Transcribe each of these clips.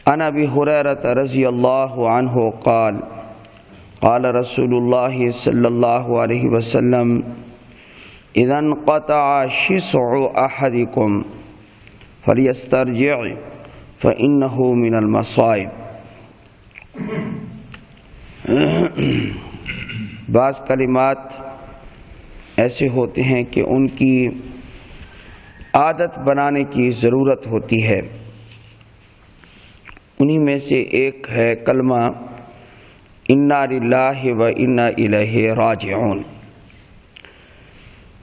عن ابی ہریرہ رضی اللہ عنہ قال قال رسول اللہ صلی اللہ علیہ وسلم اذا انقطع شسع احدکم فلیسترجع فإنه من المصائب۔ بعض کلمات ایسے ہوتے ہیں کہ ان کی عادت بنانے کی ضرورت ہوتی ہے، انہی میں سے ایک ہے کلمہ انا للہ و انا الیہ راجعون،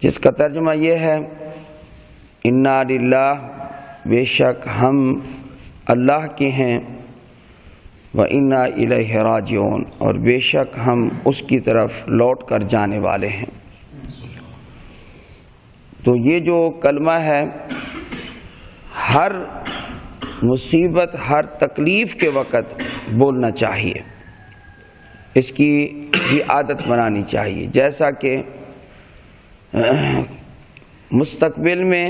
جس کا ترجمہ یہ ہے انا للہ، بے شک ہم اللہ کے ہیں، و انا الیہ راجعون، اور بے شک ہم اس کی طرف لوٹ کر جانے والے ہیں۔ تو یہ جو کلمہ ہے ہر مصیبت، ہر تکلیف کے وقت بولنا چاہیے، اس کی بھی عادت بنانی چاہیے۔ جیسا کہ مستقبل میں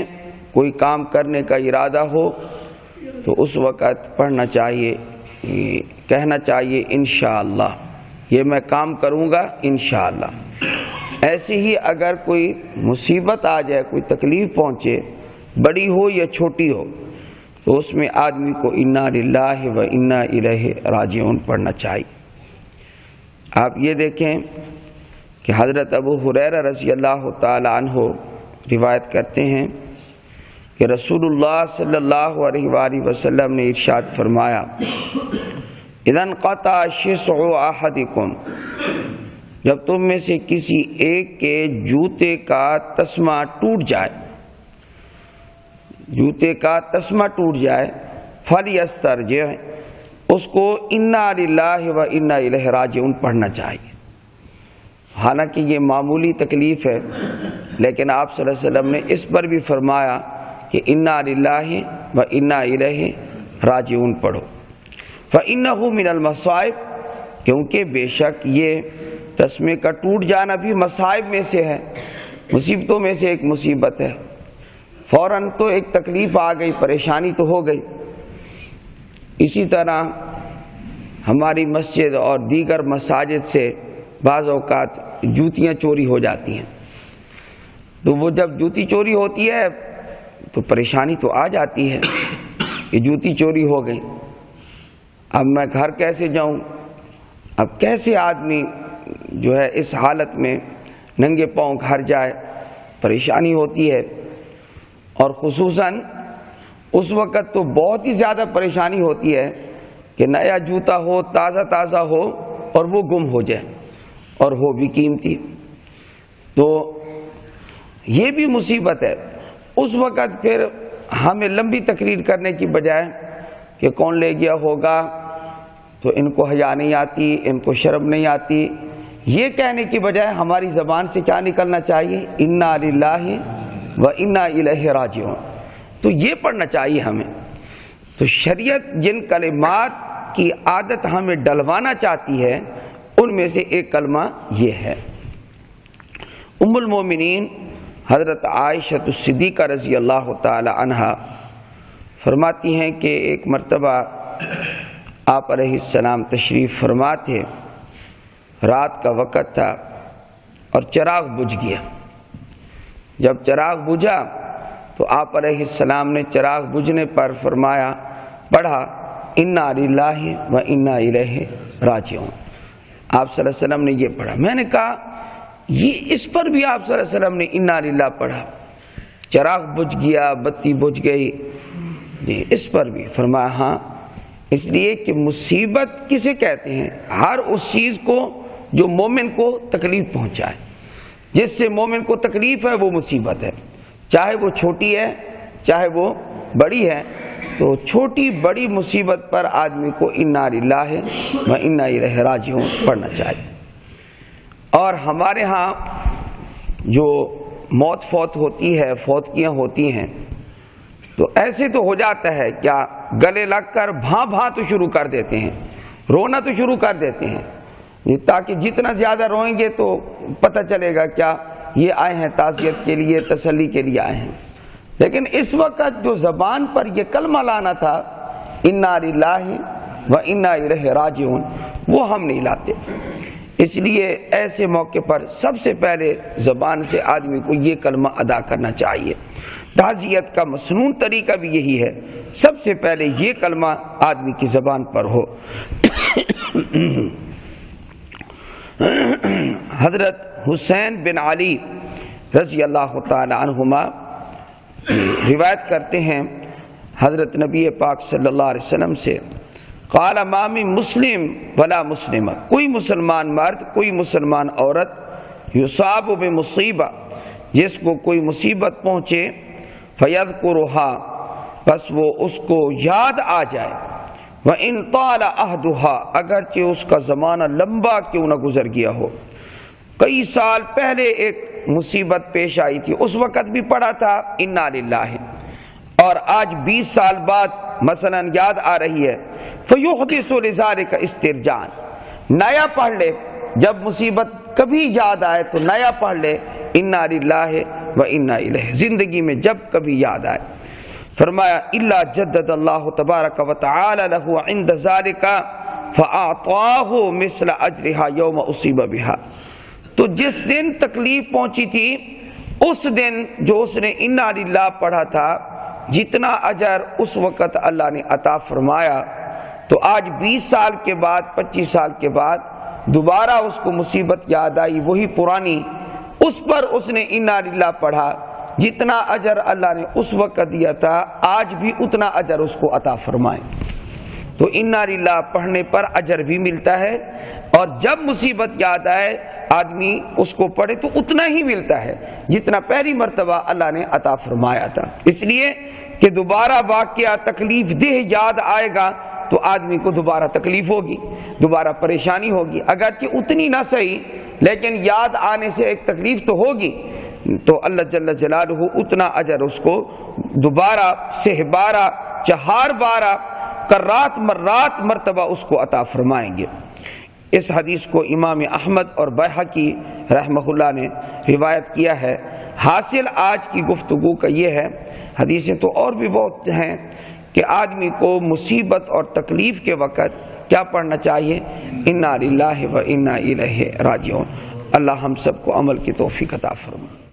کوئی کام کرنے کا ارادہ ہو تو اس وقت پڑھنا چاہیے، کہنا چاہیے انشاءاللہ، یہ میں کام کروں گا انشاءاللہ۔ ایسے ہی اگر کوئی مصیبت آ جائے، کوئی تکلیف پہنچے، بڑی ہو یا چھوٹی ہو، تو اس میں آدمی کو انا للہ و انا الیہ راجعون پڑھنا چاہیے۔ آپ یہ دیکھیں کہ حضرت ابو ہریرہ رضی اللہ تعالی عنہ روایت کرتے ہیں کہ رسول اللہ صلی اللہ علیہ وآلہ وسلم نے ارشاد فرمایا اذا انقطع شسع احدکم، جب تم میں سے کسی ایک کے جوتے کا تسمہ ٹوٹ جائے، جوتے کا تسمہ ٹوٹ جائے، فلیسترجع، اس کو انا للہ و انا الیہ راجعون پڑھنا چاہیے۔ حالانکہ یہ معمولی تکلیف ہے، لیکن آپ صلی اللہ علیہ وسلم نے اس پر بھی فرمایا کہ انا للہ و انا الیہ راجعون پڑھو۔ فإنہ من المصائب، کیونکہ بے شک یہ تسمے کا ٹوٹ جانا بھی مصائب میں سے ہے، مصیبتوں میں سے ایک مصیبت ہے۔ فوراً تو ایک تکلیف آ گئی، پریشانی تو ہو گئی۔ اسی طرح ہماری مسجد اور دیگر مساجد سے بعض اوقات جوتیاں چوری ہو جاتی ہیں، تو وہ جب جوتی چوری ہوتی ہے تو پریشانی تو آ جاتی ہے کہ جوتی چوری ہو گئی، اب میں گھر کیسے جاؤں، اب کیسے آدمی جو ہے اس حالت میں ننگے پاؤں گھر جائے، پریشانی ہوتی ہے۔ اور خصوصاً اس وقت تو بہت ہی زیادہ پریشانی ہوتی ہے کہ نیا جوتا ہو، تازہ تازہ ہو، اور وہ گم ہو جائے، اور ہو بھی قیمتی، تو یہ بھی مصیبت ہے۔ اس وقت پھر ہمیں لمبی تقریر کرنے کی بجائے کہ کون لے گیا ہوگا، تو ان کو حیا نہیں آتی، ان کو شرم نہیں آتی، یہ کہنے کی بجائے ہماری زبان سے کیا نکلنا چاہیے، انا للہ و انا الیہ راجعون، تو یہ پڑھنا چاہیے ہمیں۔ تو شریعت جن کلمات کی عادت ہمیں ڈلوانا چاہتی ہے ان میں سے ایک کلمہ یہ ہے۔ ام المومنین حضرت عائشہ صدیقہ رضی اللہ تعالی عنہا فرماتی ہیں کہ ایک مرتبہ آپ علیہ السلام تشریف فرما تھے، رات کا وقت تھا اور چراغ بجھ گیا۔ جب چراغ بجھا تو آپ علیہ السلام نے چراغ بجھنے پر فرمایا، پڑھا انا للہ و انا الیہ راجعون۔ آپ صلی اللہ علیہ وسلم نے یہ پڑھا۔ میں نے کہا یہ اس پر بھی آپ صلی اللہ علیہ وسلم نے انا للہ پڑھا، چراغ بجھ گیا، بتی بجھ گئی، اس پر بھی فرمایا ہاں، اس لیے کہ مصیبت کسے کہتے ہیں؟ ہر اس چیز کو جو مومن کو تکلیف پہنچائے، جس سے مومن کو تکلیف ہے وہ مصیبت ہے، چاہے وہ چھوٹی ہے چاہے وہ بڑی ہے۔ تو چھوٹی بڑی مصیبت پر آدمی کو انا للہ و انا الیہ راجعون پڑھنا چاہیے۔ اور ہمارے ہاں جو موت فوت ہوتی ہے، فوتکیاں ہوتی ہیں، تو ایسے تو ہو جاتا ہے کیا گلے لگ کر بھاں بھاں تو شروع کر دیتے ہیں، رونا تو شروع کر دیتے ہیں، تاکہ جتنا زیادہ روئیں گے تو پتہ چلے گا کیا یہ آئے ہیں تعزیت کے لیے، تسلی کے لیے آئے ہیں۔ لیکن اس وقت جو زبان پر یہ کلمہ لانا تھا، انا للہ و انا الیہ راجعون وہ ہم نہیں لاتے۔ اس لیے ایسے موقع پر سب سے پہلے زبان سے آدمی کو یہ کلمہ ادا کرنا چاہیے۔ تعزیت کا مسنون طریقہ بھی یہی ہے، سب سے پہلے یہ کلمہ آدمی کی زبان پر ہو۔ حضرت حسین بن علی رضی اللہ تعالی عنہما روایت کرتے ہیں حضرت نبی پاک صلی اللہ علیہ وسلم سے، قال ما من مسلم ولا مسلمہ، کوئی مسلمان مرد کوئی مسلمان عورت یصاب بمصیبہ، جس کو کوئی مصیبت پہنچے، فیذکرھا، بس وہ اس کو یاد آ جائے، وَإِن طَالَ عَهْدُهَا، اگرچہ اس کا زمانہ لمبا کیوں نہ گزر گیا ہو۔ کئی سال پہلے ایک مصیبت پیش آئی تھی، اس وقت بھی پڑھا تھا اِنَّا لِلَّهِ، اور آج 20 سال بعد مثلا یاد آ رہی ہے، فَيُحْدِثُ لِذَلِكَ اسْتِرْجَاعًا، نیا پڑھ لے، جب مصیبت کبھی یاد آئے تو نیا پڑھ لے اِنَّا لِلَّهِ وَإِنَّا إِلَيْهِ، زندگی میں جب کبھی یاد آئے۔ فرمایا اِلَّا جَدَّدَ اللَّهُ تَبَارَكَ وَتَعَالَى لَهُ عِنْدَ ذَلِكَ فَأَعْطَاهُ مِثْلَ أَجْرِهَا يَوْمَ أُصِيبَ بِهَا، تو جس دن تکلیف پہنچی تھی اس دن جو اس نے اِنَّا لِلَّهِ پڑھا تھا، جتنا اجر اس وقت اللہ نے عطا فرمایا، تو آج 20 سال کے بعد 25 سال کے بعد دوبارہ اس کو مصیبت یاد آئی، وہی پرانی، اس پر اس نے اِنَّا لِلَّهِ پڑھا، جتنا اجر اللہ نے اس وقت دیا تھا آج بھی اتنا اجر اس کو عطا فرمائے۔ تو اِنَّا لِلَّهِ پڑھنے پر اجر بھی ملتا ہے، اور جب مصیبت یاد آئے آدمی اس کو پڑھے تو اتنا ہی ملتا ہے جتنا پہلی مرتبہ اللہ نے عطا فرمایا تھا۔ اس لیے کہ دوبارہ واقعہ تکلیف دہ یاد آئے گا تو آدمی کو دوبارہ تکلیف ہوگی، دوبارہ پریشانی ہوگی، اگرچہ اتنی نہ صحیح لیکن یاد آنے سے ایک تکلیف تو ہوگی، تو اللہ جل جلالہ اتنا اجر اس کو دوبارہ سہبارہ چہار بارہ کرات مرات مرتبہ اس کو عطا فرمائیں گے۔ اس حدیث کو امام احمد اور بیہقی رحمہ اللہ نے روایت کیا ہے۔ حاصل آج کی گفتگو کا یہ ہے، حدیثیں تو اور بھی بہت ہیں، کہ آدمی کو مصیبت اور تکلیف کے وقت کیا پڑھنا چاہیے، اِنَّا لِلَّهِ وَإِنَّا إِلَيْهِ راجعون۔ اللہ ہم سب کو عمل کی توفیق عطا فرمائے۔